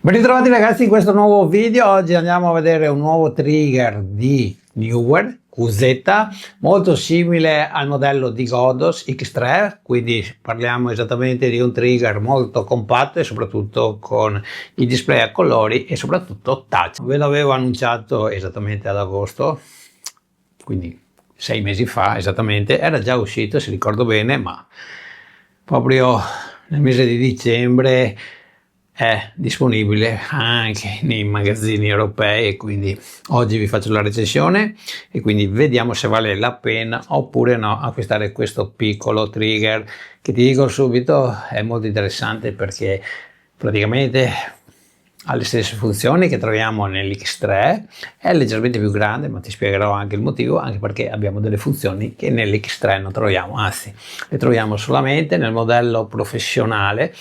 Ben ritrovati ragazzi in questo nuovo video. Oggi andiamo a vedere un nuovo trigger di Neewer QZ, molto simile al modello di Godos X3, quindi parliamo esattamente di un trigger molto compatto e soprattutto con i display a colori e soprattutto touch. Ve l'avevo annunciato esattamente ad agosto, quindi 6 mesi fa esattamente, era già uscito se ricordo bene, ma proprio nel mese di dicembre è disponibile anche nei magazzini europei, e quindi oggi vi faccio la recensione e quindi vediamo se vale la pena oppure no acquistare questo piccolo trigger, che ti dico subito è molto interessante perché praticamente ha le stesse funzioni che troviamo nell'X3, è leggermente più grande, ma ti spiegherò anche il motivo, anche perché abbiamo delle funzioni che nell'X3 non troviamo, anzi le troviamo solamente nel modello professionale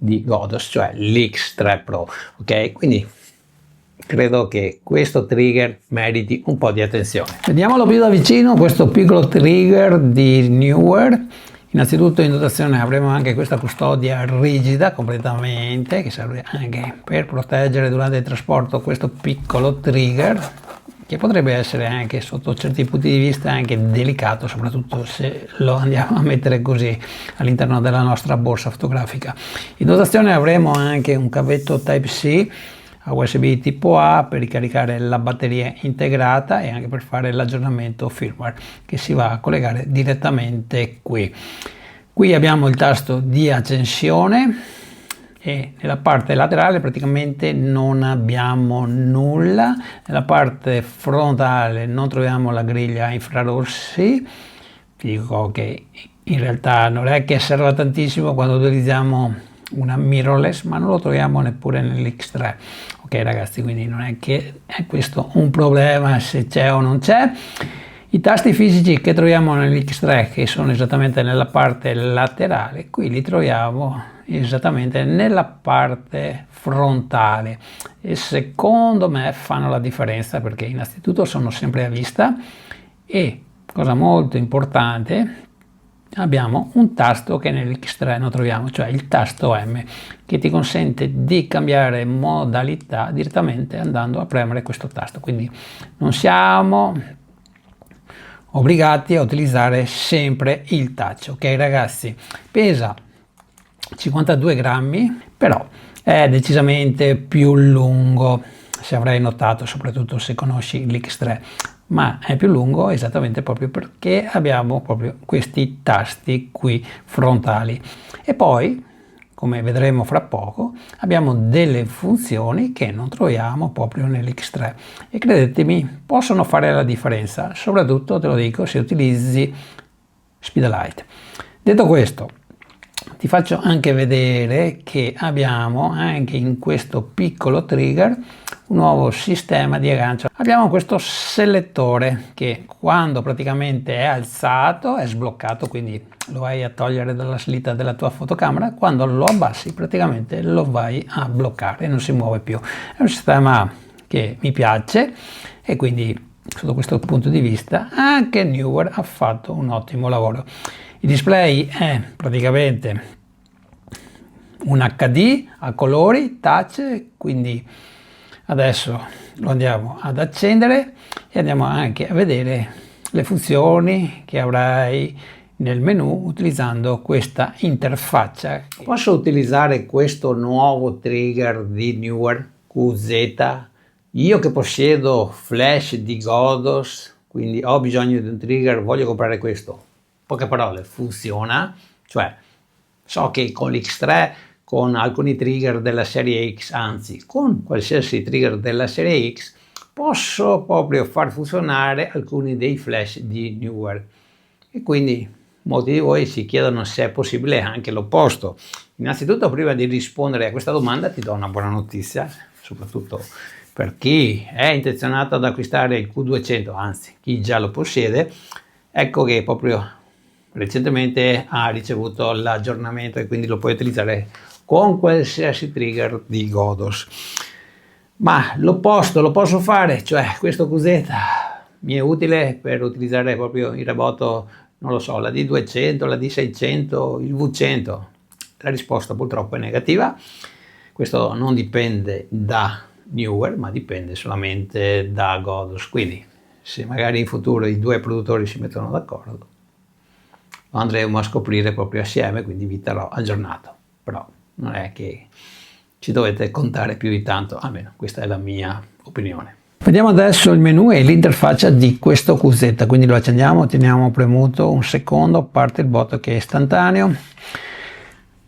di Godos, cioè l'X3 Pro, ok? Quindi credo che questo trigger meriti un po' di attenzione. Vediamolo più da vicino, questo piccolo trigger di Neewer. Innanzitutto in dotazione avremo anche questa custodia rigida completamente, che serve anche per proteggere durante il trasporto questo piccolo trigger, che potrebbe essere anche sotto certi punti di vista anche delicato, soprattutto se lo andiamo a mettere così all'interno della nostra borsa fotografica. In dotazione avremo anche un cavetto Type-C a USB tipo A per ricaricare la batteria integrata e anche per fare l'aggiornamento firmware, che si va a collegare direttamente qui. Qui abbiamo il tasto di accensione e nella parte laterale praticamente non abbiamo nulla. Nella parte frontale non troviamo la griglia infrarossi. Vi dico che in realtà non è che serva tantissimo quando utilizziamo una mirrorless, ma non lo troviamo neppure nell'X3, ok ragazzi, quindi non è che è questo un problema se c'è o non c'è. I tasti fisici che troviamo nell'X3, che sono esattamente nella parte laterale, qui li troviamo esattamente nella parte frontale e secondo me fanno la differenza, perché innanzitutto sono sempre a vista e, cosa molto importante, abbiamo un tasto che nell'X3 non troviamo, cioè il tasto M, che ti consente di cambiare modalità direttamente andando a premere questo tasto, quindi non siamo obbligati a utilizzare sempre il touch, ok ragazzi? Pesa 52 grammi, però è decisamente più lungo, se avrai notato, soprattutto se conosci l'X3, ma è più lungo esattamente proprio perché abbiamo proprio questi tasti qui frontali. E poi, come vedremo fra poco, abbiamo delle funzioni che non troviamo proprio nell'X3 e credetemi possono fare la differenza, soprattutto te lo dico se utilizzi Speedlight. Detto questo, ti faccio anche vedere che abbiamo anche in questo piccolo trigger un nuovo sistema di aggancio. Abbiamo questo selettore che quando praticamente è alzato è sbloccato, quindi lo vai a togliere dalla slitta della tua fotocamera, quando lo abbassi praticamente lo vai a bloccare e non si muove più. È un sistema che mi piace e quindi sotto questo punto di vista anche Neewer ha fatto un ottimo lavoro. Il display è praticamente un HD a colori touch, quindi adesso lo andiamo ad accendere e andiamo anche a vedere le funzioni che avrai nel menu utilizzando questa interfaccia. Posso utilizzare questo nuovo trigger di Neewer QZ? Io che possiedo flash di Godos, quindi ho bisogno di un trigger, voglio comprare questo. Poche parole, funziona, cioè so che con l'X3, con alcuni trigger della serie X, anzi con qualsiasi trigger della serie X, posso proprio far funzionare alcuni dei flash di Neewer. E quindi molti di voi si chiedono se è possibile anche l'opposto. Innanzitutto, prima di rispondere a questa domanda ti do una buona notizia, soprattutto per chi è intenzionato ad acquistare il Q200, anzi chi già lo possiede. Ecco che proprio recentemente ha ricevuto l'aggiornamento e quindi lo puoi utilizzare con qualsiasi trigger di Godos. Ma l'opposto lo posso fare, cioè questo QZ mi è utile per utilizzare proprio in remoto, non lo so, la D200, la D600, il V100. La risposta purtroppo è negativa. Questo non dipende da Newer, ma dipende solamente da Godos. Quindi se magari in futuro i due produttori si mettono d'accordo, lo andremo a scoprire proprio assieme, quindi vi terrò aggiornato. Però non è che ci dovete contare più di tanto, almeno questa è la mia opinione. Vediamo adesso il menu e l'interfaccia di questo QZ, quindi lo accendiamo, teniamo premuto un secondo, parte il botto che è istantaneo.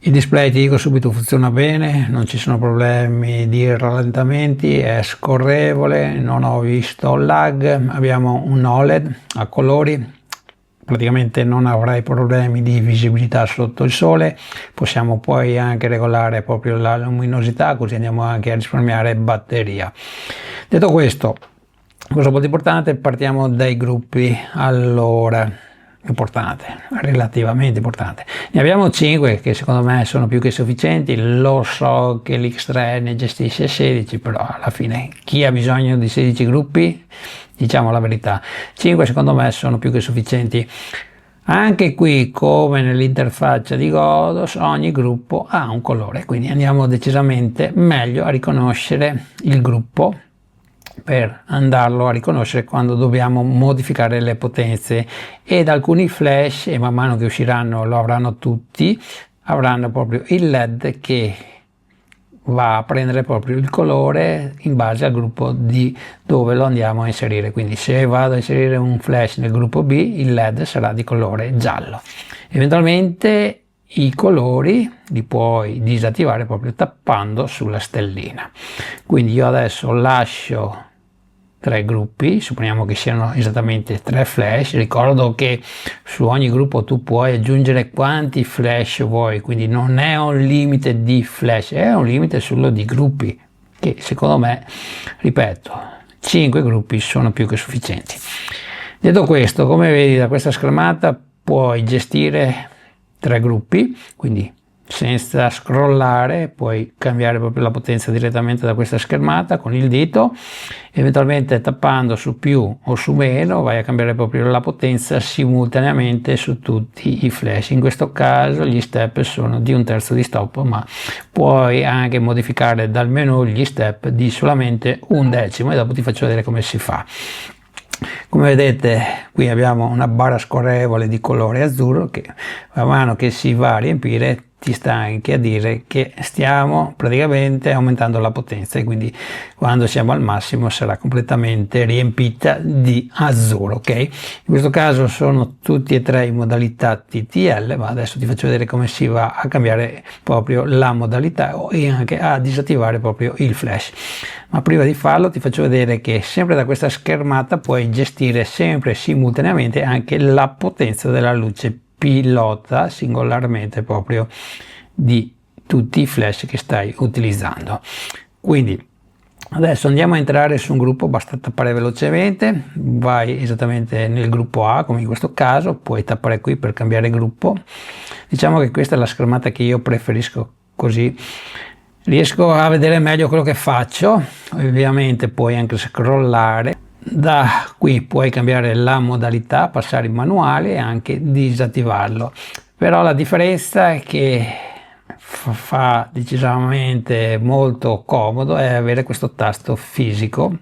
Il display, ti dico subito, funziona bene, non ci sono problemi di rallentamenti, è scorrevole, non ho visto lag, abbiamo un OLED a colori, praticamente non avrai problemi di visibilità sotto il sole. Possiamo poi anche regolare proprio la luminosità, così andiamo anche a risparmiare batteria. Detto questo, cosa molto importante, partiamo dai gruppi. Allora, importante, relativamente importante, ne abbiamo 5 che secondo me sono più che sufficienti. Lo so che l'X3 ne gestisce 16, però alla fine chi ha bisogno di 16 gruppi, diciamo la verità, 5 secondo me sono più che sufficienti. Anche qui, come nell'interfaccia di Godos, ogni gruppo ha un colore, quindi andiamo decisamente meglio a riconoscere il gruppo per andarlo a riconoscere quando dobbiamo modificare le potenze. Ed alcuni flash, e man mano che usciranno lo avranno tutti, avranno proprio il LED che va a prendere proprio il colore in base al gruppo di dove lo andiamo a inserire. Quindi se vado a inserire un flash nel gruppo B, il LED sarà di colore giallo. Eventualmente i colori li puoi disattivare proprio tappando sulla stellina. Quindi io adesso lascio 3 gruppi, supponiamo che siano esattamente 3 flash. Ricordo che su ogni gruppo tu puoi aggiungere quanti flash vuoi, quindi non è un limite di flash, è un limite solo di gruppi, che secondo me, ripeto, 5 gruppi sono più che sufficienti. Detto questo, come vedi da questa schermata puoi gestire 3 gruppi, quindi senza scrollare puoi cambiare proprio la potenza direttamente da questa schermata con il dito. Eventualmente tappando su più o su meno vai a cambiare proprio la potenza simultaneamente su tutti i flash. In questo caso gli step sono di 1/3 di stop, ma puoi anche modificare dal menu gli step di solamente 1/10 e dopo ti faccio vedere come si fa. Come vedete qui abbiamo una barra scorrevole di colore azzurro che man mano che si va a riempire ti sta anche a dire che stiamo praticamente aumentando la potenza, e quindi quando siamo al massimo sarà completamente riempita di azzurro. Ok, in questo caso sono tutti e 3 in modalità TTL, ma adesso ti faccio vedere come si va a cambiare proprio la modalità e anche a disattivare proprio il flash. Ma prima di farlo ti faccio vedere che sempre da questa schermata puoi gestire sempre simultaneamente anche la potenza della luce pilota singolarmente proprio di tutti i flash che stai utilizzando. Quindi adesso andiamo a entrare su un gruppo, basta tappare velocemente, vai esattamente nel gruppo A come in questo caso, puoi tappare qui per cambiare gruppo. Diciamo che questa è la schermata che io preferisco, così riesco a vedere meglio quello che faccio. Ovviamente puoi anche scrollare. Da qui puoi cambiare la modalità, passare in manuale e anche disattivarlo, però la differenza è che fa decisamente molto comodo è avere questo tasto fisico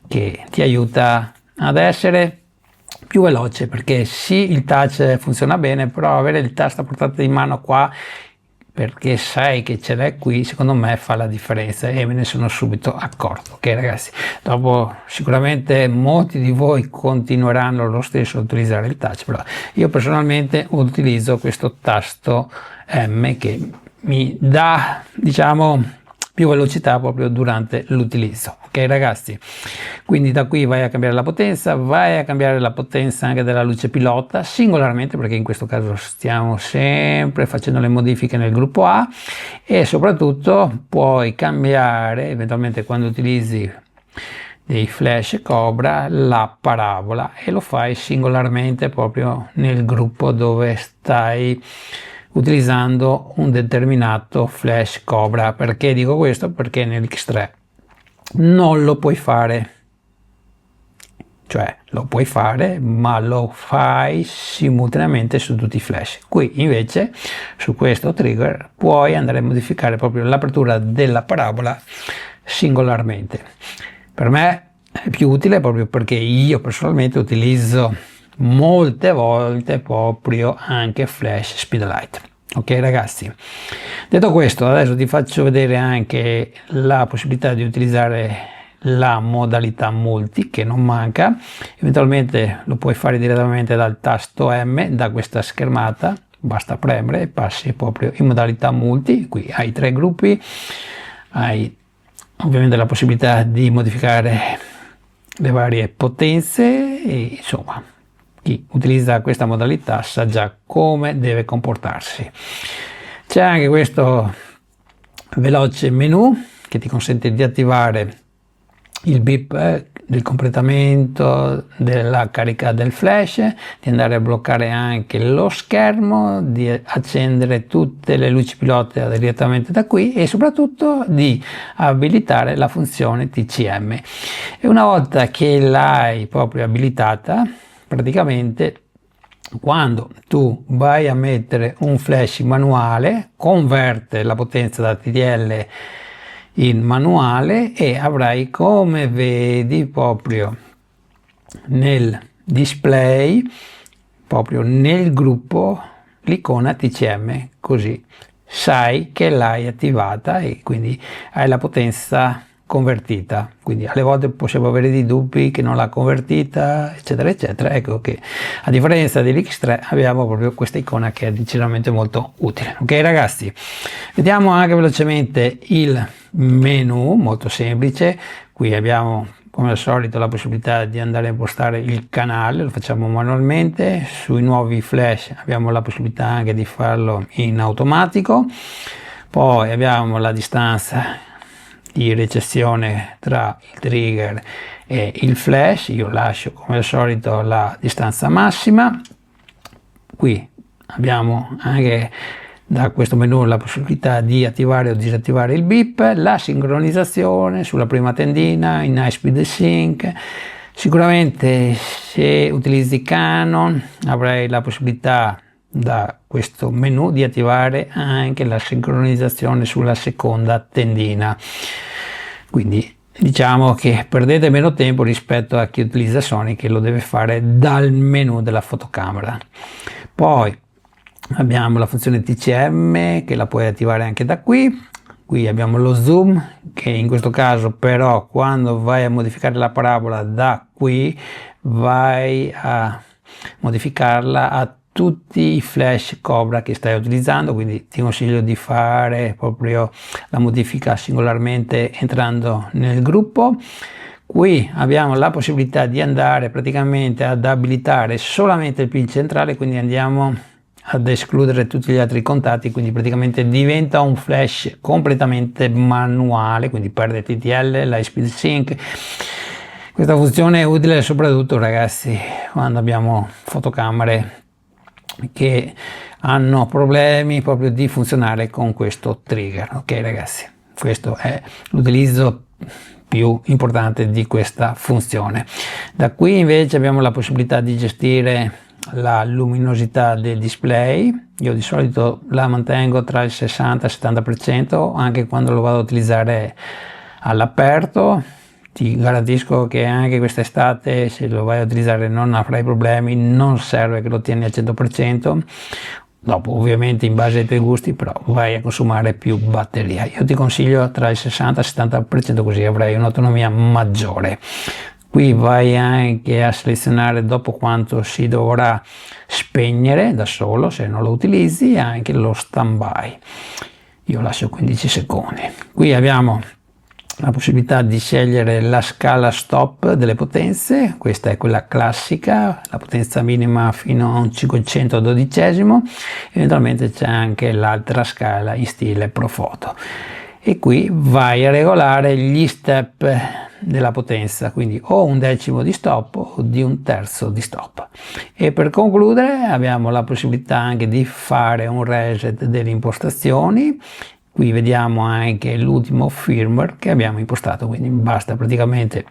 che ti aiuta ad essere più veloce, perché sì, il touch funziona bene, però avere il tasto a portata di mano qua, perché sai che ce l'hai qui, secondo me fa la differenza e me ne sono subito accorto. Ok ragazzi, dopo sicuramente molti di voi continueranno lo stesso a utilizzare il touch, però io personalmente utilizzo questo tasto M che mi dà, diciamo, più velocità proprio durante l'utilizzo. Ok ragazzi, quindi da qui vai a cambiare la potenza, vai a cambiare la potenza anche della luce pilota singolarmente, perché in questo caso stiamo sempre facendo le modifiche nel gruppo A, e soprattutto puoi cambiare eventualmente quando utilizzi dei flash Cobra la parabola, e lo fai singolarmente proprio nel gruppo dove stai utilizzando un determinato flash Cobra. Perché dico questo? Perché nell'X3 non lo puoi fare cioè lo puoi fare ma lo fai simultaneamente su tutti i flash. Qui invece su questo trigger puoi andare a modificare proprio l'apertura della parabola singolarmente. Per me è più utile proprio perché io personalmente utilizzo molte volte proprio anche flash speedlight. Ok ragazzi, detto questo, adesso ti faccio vedere anche la possibilità di utilizzare la modalità multi, che non manca. Eventualmente lo puoi fare direttamente dal tasto M da questa schermata, basta premere e passi proprio in modalità multi. Qui hai 3 gruppi, hai ovviamente la possibilità di modificare le varie potenze e insomma chi utilizza questa modalità sa già come deve comportarsi. C'è anche questo veloce menu che ti consente di attivare il beep del completamento della carica del flash, di andare a bloccare anche lo schermo, di accendere tutte le luci pilota direttamente da qui e soprattutto di abilitare la funzione TCM. E una volta che l'hai proprio abilitata, praticamente quando tu vai a mettere un flash manuale, converte la potenza da TTL in manuale e avrai, come vedi proprio nel display, proprio nel gruppo, l'icona TCM, così sai che l'hai attivata e quindi hai la potenza convertita. Quindi alle volte possiamo avere dei dubbi che non l'ha convertita, eccetera eccetera. Ecco che a differenza dell'X3 abbiamo proprio questa icona che è decisamente molto utile. Ok ragazzi, vediamo anche velocemente il menu, molto semplice. Qui abbiamo come al solito la possibilità di andare a impostare il canale, lo facciamo manualmente. Sui nuovi flash abbiamo la possibilità anche di farlo in automatico. Poi abbiamo la distanza di recessione tra il trigger e il flash. Io lascio come al solito la distanza massima. Qui abbiamo anche da questo menu la possibilità di attivare o disattivare il beep, la sincronizzazione sulla prima tendina in high speed sync. Sicuramente se utilizzi Canon avrai la possibilità da questo menu di attivare anche la sincronizzazione sulla seconda tendina, quindi diciamo che perdete meno tempo rispetto a chi utilizza Sony che lo deve fare dal menu della fotocamera. Poi abbiamo la funzione TCM che la puoi attivare anche da qui. Qui abbiamo lo zoom che in questo caso però quando vai a modificare la parabola da qui vai a modificarla a tutti i flash Cobra che stai utilizzando, quindi ti consiglio di fare proprio la modifica singolarmente entrando nel gruppo. Qui abbiamo la possibilità di andare praticamente ad abilitare solamente il pin centrale, quindi andiamo ad escludere tutti gli altri contatti, quindi praticamente diventa un flash completamente manuale, quindi perde TTL, la speed sync. Questa funzione è utile soprattutto ragazzi quando abbiamo fotocamere che hanno problemi proprio di funzionare con questo trigger. Ok ragazzi, questo è l'utilizzo più importante di questa funzione. Da qui invece abbiamo la possibilità di gestire la luminosità del display. Io di solito la mantengo tra il 60 e il 70% anche quando lo vado a utilizzare all'aperto. Ti garantisco che anche quest'estate se lo vai a utilizzare non avrai problemi, non serve che lo tieni al 100%, dopo ovviamente in base ai tuoi gusti però vai a consumare più batteria. Io ti consiglio tra il 60 e il 70% così avrai un'autonomia maggiore. Qui vai anche a selezionare dopo quanto si dovrà spegnere da solo se non lo utilizzi, anche lo stand-by. Io lascio 15 secondi. Qui abbiamo la possibilità di scegliere la scala stop delle potenze, questa è quella classica, la potenza minima fino a un 512esimo, eventualmente c'è anche l'altra scala in stile Profoto e qui vai a regolare gli step della potenza, quindi o un decimo di stop o di un terzo di stop. E per concludere abbiamo la possibilità anche di fare un reset delle impostazioni. Qui vediamo anche l'ultimo firmware che abbiamo impostato, quindi basta praticamente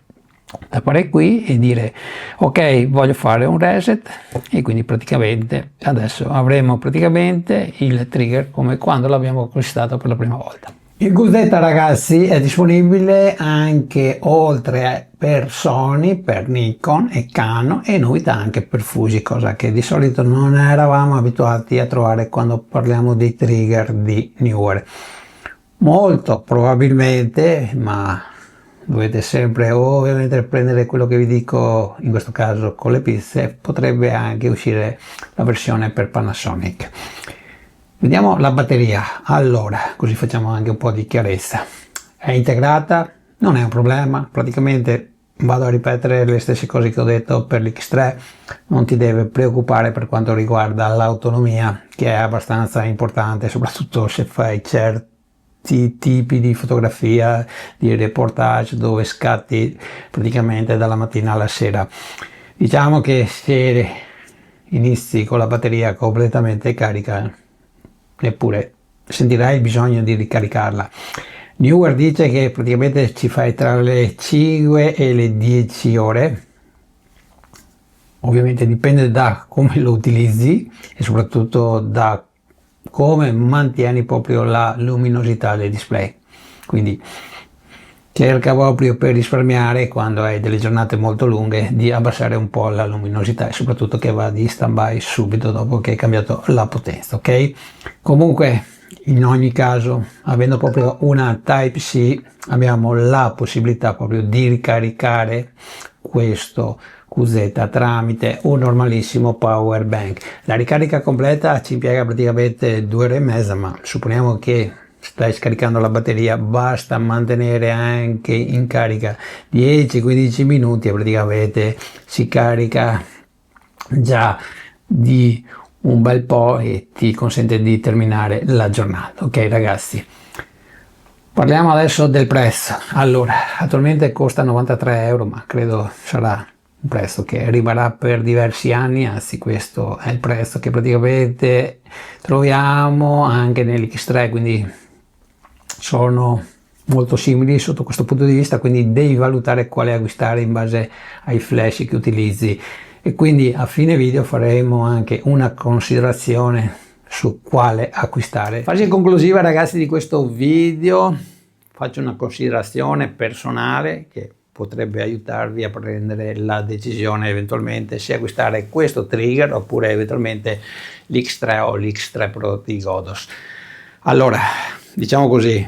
tappare qui e dire ok, voglio fare un reset, e quindi praticamente adesso avremo praticamente il trigger come quando l'abbiamo acquistato per la prima volta. Il Guzetta, ragazzi, è disponibile anche oltre per Sony, per Nikon e Canon, e novità anche per Fuji, cosa che di solito non eravamo abituati a trovare quando parliamo dei trigger di Neewer. Molto probabilmente, ma dovete sempre ovviamente prendere quello che vi dico in questo caso con le pinze, potrebbe anche uscire la versione per Panasonic. Vediamo la batteria. Allora, così facciamo anche un po' di chiarezza. È integrata, non è un problema, praticamente vado a ripetere le stesse cose che ho detto per l'X3. Non ti deve preoccupare per quanto riguarda l'autonomia, che è abbastanza importante, soprattutto se fai certi tipi di fotografia, di reportage dove scatti praticamente dalla mattina alla sera. Diciamo che se inizi con la batteria completamente carica, neppure sentirai il bisogno di ricaricarla. Neewer dice che praticamente ci fai tra le 5 e le 10 ore, ovviamente dipende da come lo utilizzi e soprattutto da come mantieni proprio la luminosità del display. Quindi cerca proprio, per risparmiare quando hai delle giornate molto lunghe, di abbassare un po' la luminosità e soprattutto che va di stand by subito dopo che hai cambiato la potenza, ok? Comunque, in ogni caso, avendo proprio una Type-C, abbiamo la possibilità proprio di ricaricare questo QZ tramite un normalissimo power bank. La ricarica completa ci impiega praticamente 2 ore e mezza, ma supponiamo che stai scaricando la batteria, basta mantenere anche in carica 10-15 minuti e praticamente si carica già di un bel po' e ti consente di terminare la giornata. Ok ragazzi, parliamo adesso del prezzo. Allora, attualmente costa 93 euro, ma credo sarà un prezzo che rimarrà per diversi anni, anzi questo è il prezzo che praticamente troviamo anche nell'X3, quindi sono molto simili sotto questo punto di vista, quindi devi valutare quale acquistare in base ai flash che utilizzi, e quindi a fine video faremo anche una considerazione su quale acquistare. Fase conclusiva, ragazzi, di questo video faccio una considerazione personale che potrebbe aiutarvi a prendere la decisione eventualmente se acquistare questo trigger oppure eventualmente l'X3 o l'X3 Pro di Godos. Allora, diciamo così,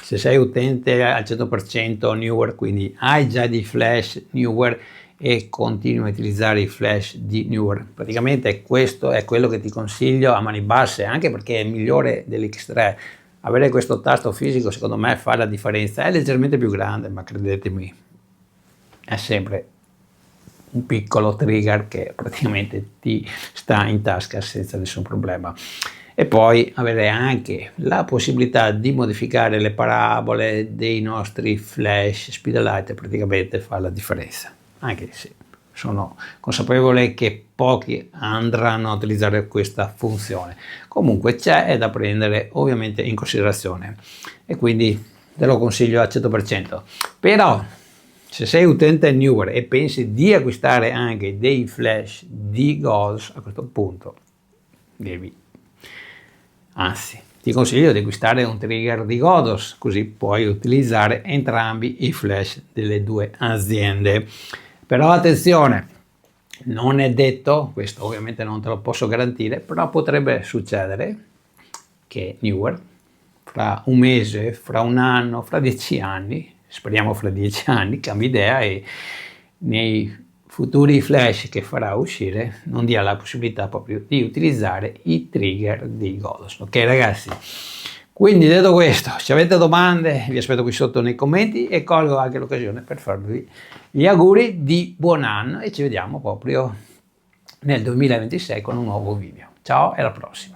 se sei utente al 100% Neewer, quindi hai già dei flash Neewer e continui a utilizzare i flash di Neewer, praticamente questo è quello che ti consiglio a mani basse, anche perché è migliore dell'X3. Avere questo tasto fisico secondo me fa la differenza, è leggermente più grande, ma credetemi, è sempre un piccolo trigger che praticamente ti sta in tasca senza nessun problema. E poi avere anche la possibilità di modificare le parabole dei nostri flash Speedlight praticamente fa la differenza, anche se sono consapevole che pochi andranno a utilizzare questa funzione. Comunque c'è, è da prendere ovviamente in considerazione e quindi te lo consiglio al 100%. Però se sei utente Neewer e pensi di acquistare anche dei flash di Godos, a questo punto anzi, ti consiglio di acquistare un trigger di Godos, così puoi utilizzare entrambi i flash delle due aziende. Però attenzione, non è detto, questo ovviamente non te lo posso garantire, però potrebbe succedere che Neewer fra un mese, fra un anno, fra 10 anni, speriamo fra 10 anni, cambi idea e nei futuri flash che farà uscire non dia la possibilità proprio di utilizzare i trigger di Godos. Ok ragazzi, quindi detto questo, se avete domande vi aspetto qui sotto nei commenti e colgo anche l'occasione per farvi gli auguri di buon anno e ci vediamo proprio nel 2026 con un nuovo video. Ciao e alla prossima.